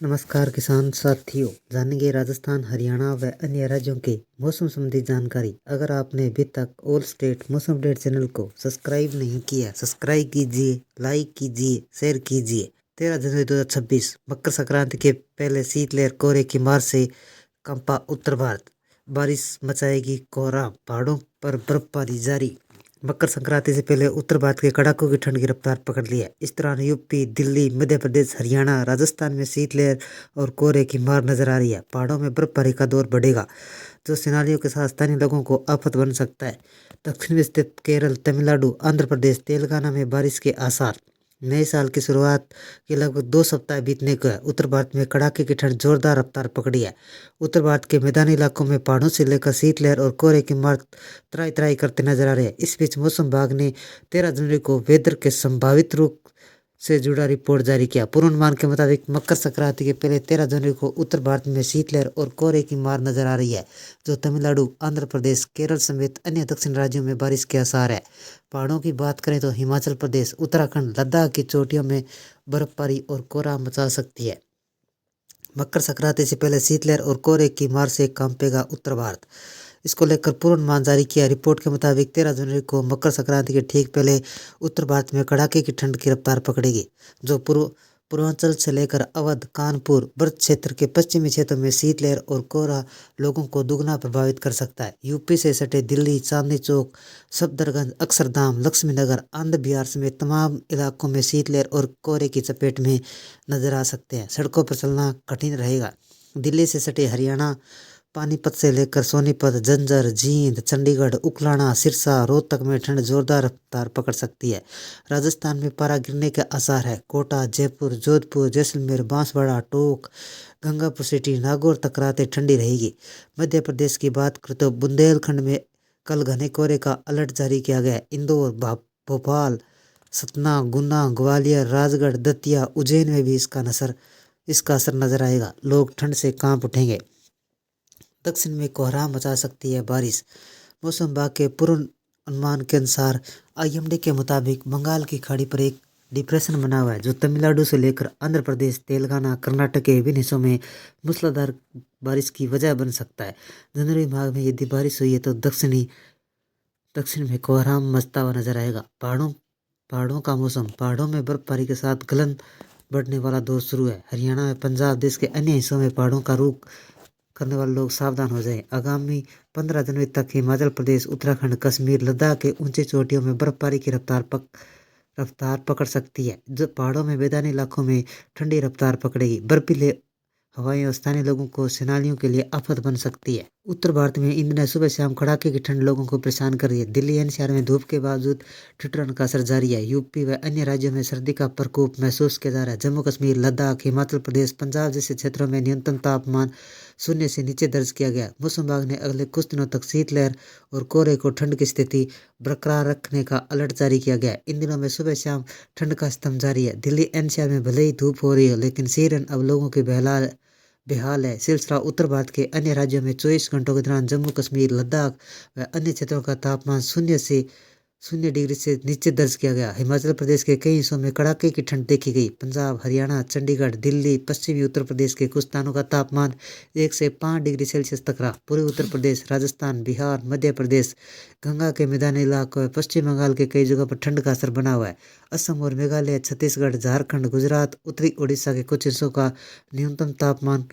नमस्कार किसान साथियों, जानेंगे राजस्थान, हरियाणा व अन्य राज्यों के मौसम संबंधी जानकारी। अगर आपने अभी तक ऑल स्टेट मौसम अपडेट चैनल को सब्सक्राइब नहीं किया, सब्सक्राइब कीजिए, लाइक कीजिए, शेयर कीजिए। 13 जनवरी 2026 मकर संक्रांति के पहले शीतलहर कोहरे की मार से कंपा उत्तर भारत, बारिश मचाएगी कोहरा, पहाड़ों पर बर्फबारी जारी। मकर संक्रांति से पहले उत्तर भारत के कड़ाकों की ठंड की रफ्तार पकड़ ली है। इस दौरान यूपी, दिल्ली, मध्य प्रदेश, हरियाणा, राजस्थान में शीतलहर और कोहरे की मार नजर आ रही है। पहाड़ों में बर्फबारी का दौर बढ़ेगा, जो सेनानियों के साथ स्थानीय लोगों को आफत बन सकता है। दक्षिण में स्थित केरल, तमिलनाडु, आंध्र प्रदेश, तेलंगाना में बारिश के आसार। नए साल की शुरुआत के लगभग 2 सप्ताह बीतने को है। उत्तर भारत में कड़ाके की ठंड जोरदार रफ्तार पकड़ी है। उत्तर भारत के मैदानी इलाकों में पहाड़ों से लेकर शीतलहर और कोहरे की मार त्राई त्राई करते नजर आ रहे हैं। इस बीच मौसम विभाग ने 13 जनवरी को वेदर के संभावित रूप से जुड़ा रिपोर्ट जारी किया। पूर्वानुमान के मुताबिक मकर संक्रांति के पहले 13 जनवरी को उत्तर भारत में शीतलहर और कोहरे की मार नजर आ रही है, जो तमिलनाडु, आंध्र प्रदेश, केरल समेत अन्य दक्षिण राज्यों में बारिश के आसार है। पहाड़ों की बात करें तो हिमाचल प्रदेश, उत्तराखंड, लद्दाख की चोटियों में बर्फबारी और कोहरा मचा सकती है। मकर संक्रांति से पहले शीतलहर और कोहरे की मार से कांपेगा उत्तर भारत। इसको लेकर पूर्वानुमान जारी किया। रिपोर्ट के मुताबिक 13 जनवरी को मकर संक्रांति के ठीक पहले उत्तर भारत में कड़ाके की ठंड की रफ्तार पकड़ेगी, जो पूर्वांचल से लेकर अवध, कानपुर, ब्रज क्षेत्र के पश्चिमी क्षेत्रों में शीतलहर और कोहरा लोगों को दुगना प्रभावित कर सकता है। यूपी से सटे दिल्ली, चांदनी चौक, सफदरगंज, अक्षरधाम, लक्ष्मीनगर, आनंद विहार समेत तमाम इलाकों में शीतलहर और कोहरे की चपेट में नजर आ सकते हैं। सड़कों पर चलना कठिन रहेगा। दिल्ली से सटे हरियाणा, पानीपत से लेकर सोनीपत, झज्जर, जींद, चंडीगढ़, उकलाना, सिरसा, रोहतक में ठंड जोरदार रफ्तार पकड़ सकती है। राजस्थान में पारा गिरने के आसार है। कोटा, जयपुर, जोधपुर, जैसलमेर, बांसवाड़ा, टोंक, गंगापुर सिटी, नागौर तक रातें ठंडी रहेगी। मध्य प्रदेश की बात करें तो बुंदेलखंड में कल घने कोहरे का अलर्ट जारी किया गया है। इंदौर, भोपाल, सतना, गुना, ग्वालियर, राजगढ़, दतिया, उज्जैन में भी इसका असर नजर आएगा। लोग ठंड से कांप उठेंगे। दक्षिण में कोहरा मचा सकती है बारिश। मौसम विभाग के पूर्वानुमान के अनुसार आईएमडी के मुताबिक बंगाल की खाड़ी पर एक डिप्रेशन बना हुआ है, जो तमिलनाडु से लेकर आंध्र प्रदेश, तेलंगाना, कर्नाटक के विभिन्न हिस्सों में मूसलाधार बारिश की वजह बन सकता है। जनवरी माह में यदि बारिश हुई है तो दक्षिण में कोहरा मचता हुआ नजर आएगा। पहाड़ों का मौसम, पहाड़ों में बर्फबारी के साथ गलन बढ़ने वाला दौर शुरू है। हरियाणा में पंजाब, देश के अन्य हिस्सों में पहाड़ों का रुख करने वाले लोग सावधान हो जाएं। आगामी 15 जनवरी तक हिमाचल प्रदेश, उत्तराखंड, कश्मीर, लद्दाख के ऊंचे चोटियों में बर्फबारी की रफ्तार पकड़ सकती है, जो पहाड़ों में मैदानी इलाकों में ठंडी रफ्तार पकड़ेगी। बर्फीले हवाएं और स्थानीय लोगों को सेनानियों के लिए आफत बन सकती है। उत्तर भारत में इन दिनों सुबह शाम कड़ाके की ठंड लोगों को परेशान कर रही है। दिल्ली एनसीआर में धूप के बावजूद ठिठुरन का असर जारी है। यूपी व अन्य राज्यों में सर्दी का प्रकोप महसूस किया जा रहा है। जम्मू कश्मीर, लद्दाख, हिमाचल प्रदेश, पंजाब जैसे क्षेत्रों में न्यूनतम तापमान 0 से नीचे दर्ज किया गया। मौसम विभाग ने अगले कुछ दिनों तक शीतलहर और कोहरे को ठंड की स्थिति बरकरार रखने का अलर्ट जारी किया गया है। इन दिनों में सुबह शाम ठंड का स्तंभ जारी है। दिल्ली एनसीआर में भले ही धूप हो रही है, लेकिन सीरन अब लोगों के बेहाल है। सिलसिला उत्तर भारत के अन्य राज्यों में 24 घंटों के दौरान जम्मू कश्मीर, लद्दाख व अन्य क्षेत्रों का तापमान 0 डिग्री से नीचे दर्ज किया गया। हिमाचल प्रदेश के कई हिस्सों में कड़ाके की ठंड देखी गई। पंजाब, हरियाणा, चंडीगढ़, दिल्ली, पश्चिमी उत्तर प्रदेश के कुछ स्थानों का तापमान 1 से 5 डिग्री सेल्सियस तक रहा। पूर्वी उत्तर प्रदेश, राजस्थान, बिहार, मध्य प्रदेश, गंगा के मैदानी इलाकों में पश्चिम बंगाल के कई जगहों पर ठंड का असर बना हुआ है। असम और मेघालय, छत्तीसगढ़, झारखंड, गुजरात, उत्तरी उड़ीसा के कुछ हिस्सों का न्यूनतम तापमान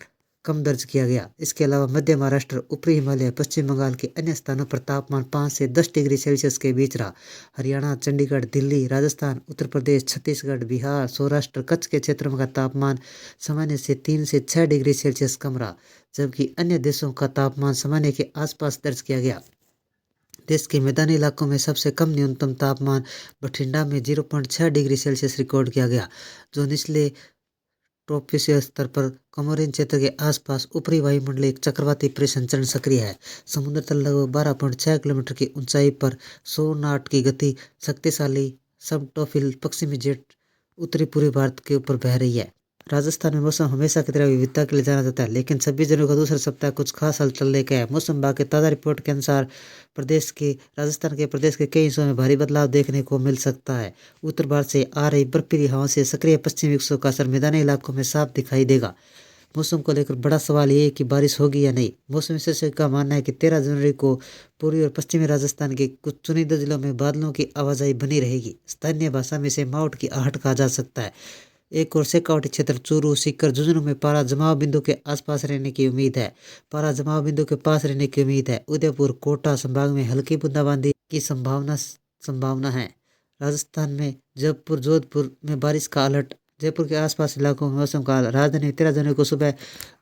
कम दर्ज किया गया। इसके अलावा मध्य महाराष्ट्र, ऊपरी हिमालय, पश्चिम बंगाल के अन्य स्थानों पर तापमान 5 से 10 डिग्री सेल्सियस के बीच रहा। हरियाणा, चंडीगढ़, दिल्ली, राजस्थान, उत्तर प्रदेश, छत्तीसगढ़, बिहार, सौराष्ट्र, कच्छ के क्षेत्रों का तापमान सामान्य से 3 से 6 डिग्री सेल्सियस कम रहा, जबकि अन्य देशों का तापमान सामान्य के आसपास दर्ज किया गया। देश के मैदानी इलाकों में सबसे कम न्यूनतम तापमान बठिंडा में 0.6 डिग्री सेल्सियस रिकॉर्ड किया गया, जो निचले ट्रोपोस्फियर स्तर पर कोमोरिन क्षेत्र के आसपास ऊपरी वायुमंडलीय एक चक्रवाती परिसंचरण सक्रिय है। समुद्र तल लगभग 12.6 किलोमीटर की ऊंचाई पर 100 नॉट की गति शक्तिशाली सब ट्रॉपिकल पश्चिमी जेट उत्तरी पूर्वी भारत के ऊपर बह रही है। राजस्थान में मौसम हमेशा की तरह विविधता के लिए जाना जाता है, लेकिन 26 जनवरी का दूसरा सप्ताह कुछ खास हलचल लेके आया। मौसम विभाग की ताज़ा रिपोर्ट के अनुसार प्रदेश के कई हिस्सों में भारी बदलाव देखने को मिल सकता है। उत्तर भारत से आ रही बर्फीली हवाओं से सक्रिय पश्चिमी विक्षोभ का असर मैदानी इलाकों में साफ दिखाई देगा। मौसम को लेकर बड़ा सवाल ये है कि बारिश होगी या नहीं। मौसम विशेषज्ञ का मानना है कि 13 जनवरी को पूर्वी और पश्चिमी राजस्थान के कुछ चुनिंदा जिलों में बादलों की आवाजाही बनी रहेगी। स्थानीय भाषा में इसे मावठ की आहट कहा जा सकता है। एक और शेखावाटी क्षेत्र चूरू, सीकर, झुंझुनू में पारा जमाव बिंदु के आसपास रहने की उम्मीद है। पारा जमाव बिंदु के पास रहने की उम्मीद है। उदयपुर, कोटा संभाग में हल्की बूंदाबांदी की संभावना है। राजस्थान में जयपुर, जोधपुर में बारिश का अलर्ट। जयपुर के आसपास इलाकों में मौसम का हाल। राजधानी 13 जनवरी को सुबह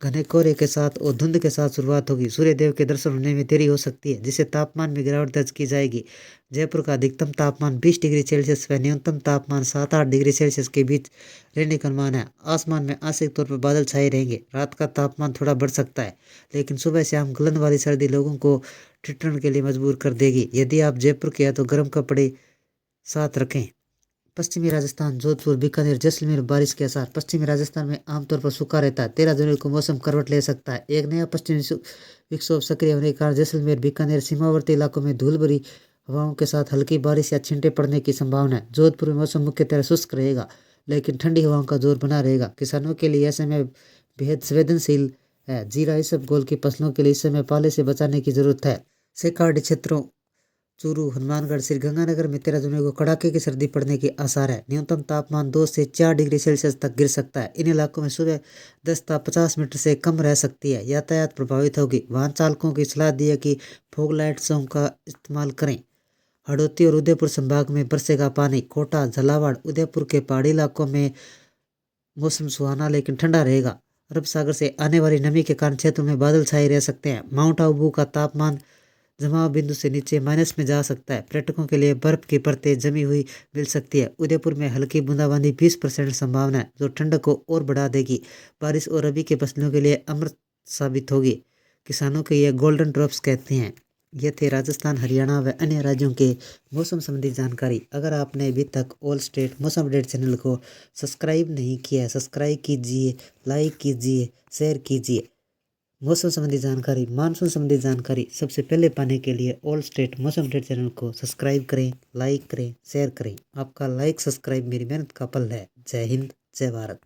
घने कोहरे के साथ और धुंध के साथ शुरुआत होगी। सूर्य देव के दर्शन होने में देरी हो सकती है, जिससे तापमान में गिरावट दर्ज की जाएगी। जयपुर का अधिकतम तापमान 20 डिग्री सेल्सियस व न्यूनतम तापमान 7-8 डिग्री सेल्सियस के बीच रहने का अनुमान है। आसमान में आंशिक तौर पर बादल छाए रहेंगे। रात का तापमान थोड़ा बढ़ सकता है, लेकिन सुबह शाम गलन वाली सर्दी लोगों को ठिठुरन के लिए मजबूर कर देगी। यदि आप जयपुर के हैं तो गर्म कपड़े साथ रखें। पश्चिमी राजस्थान, जोधपुर, बीकानेर, जैसलमेर बारिश के आसार। पश्चिमी राजस्थान में आमतौर पर सूखा रहता है। 13 जनवरी को मौसम करवट ले सकता है। एक नया पश्चिमी विक्षोभ सक्रिय होने के कारण जैसलमेर, बीकानेर सीमावर्ती इलाकों में धूल भरी हवाओं के साथ हल्की बारिश या छींटे पड़ने की संभावना है। जोधपुर में मौसम मुख्यतः शुष्क रहेगा, लेकिन ठंडी हवाओं का जोर बना रहेगा। किसानों के लिए ऐसे में बेहद संवेदनशील है। जीरा, इसबगोल की फसलों के लिए इस समय पाले से बचाने की जरूरत है। शेखावाटी क्षेत्रों चूरू, हनुमानगढ़, श्रीगंगानगर में 13 जनवरी को कड़ाके की सर्दी पड़ने के आसार है। न्यूनतम तापमान 2 से 4 डिग्री सेल्सियस तक गिर सकता है। इन इलाकों में सुबह 10-50 मीटर से कम रह सकती है। यातायात प्रभावित होगी। वाहन चालकों की सलाह दी है कि फॉग लाइट्सों का इस्तेमाल करें। हड़ौती और उदयपुर संभाग में बरसेगा पानी। कोटा, झालावाड़, उदयपुर के पहाड़ी इलाकों में मौसम सुहाना लेकिन ठंडा रहेगा। अरब सागर से आने वाली नमी के कारण क्षेत्रों में बादल छाए रह सकते हैं। माउंट आबू का तापमान जमाव बिंदु से नीचे माइनस में जा सकता है। पर्यटकों के लिए बर्फ की परतें जमी हुई मिल सकती है। उदयपुर में हल्की बूंदाबांदी 20% संभावना है, जो ठंडक को और बढ़ा देगी। बारिश और रबी के फसलों के लिए अमृत साबित होगी। किसानों के ये गोल्डन ड्रॉप्स कहते हैं। ये थे राजस्थान, हरियाणा व अन्य राज्यों के मौसम संबंधी जानकारी। अगर आपने अभी तक ऑल स्टेट मौसम अपडेट चैनल को सब्सक्राइब नहीं किया है, सब्सक्राइब कीजिए, लाइक कीजिए, शेयर कीजिए। मौसम संबंधी जानकारी, मानसून संबंधी जानकारी सबसे पहले पाने के लिए ऑल स्टेट मौसम अपडेट चैनल को सब्सक्राइब करें, लाइक करें, शेयर करें। आपका लाइक सब्सक्राइब मेरी मेहनत का फल है। जय हिंद, जय भारत।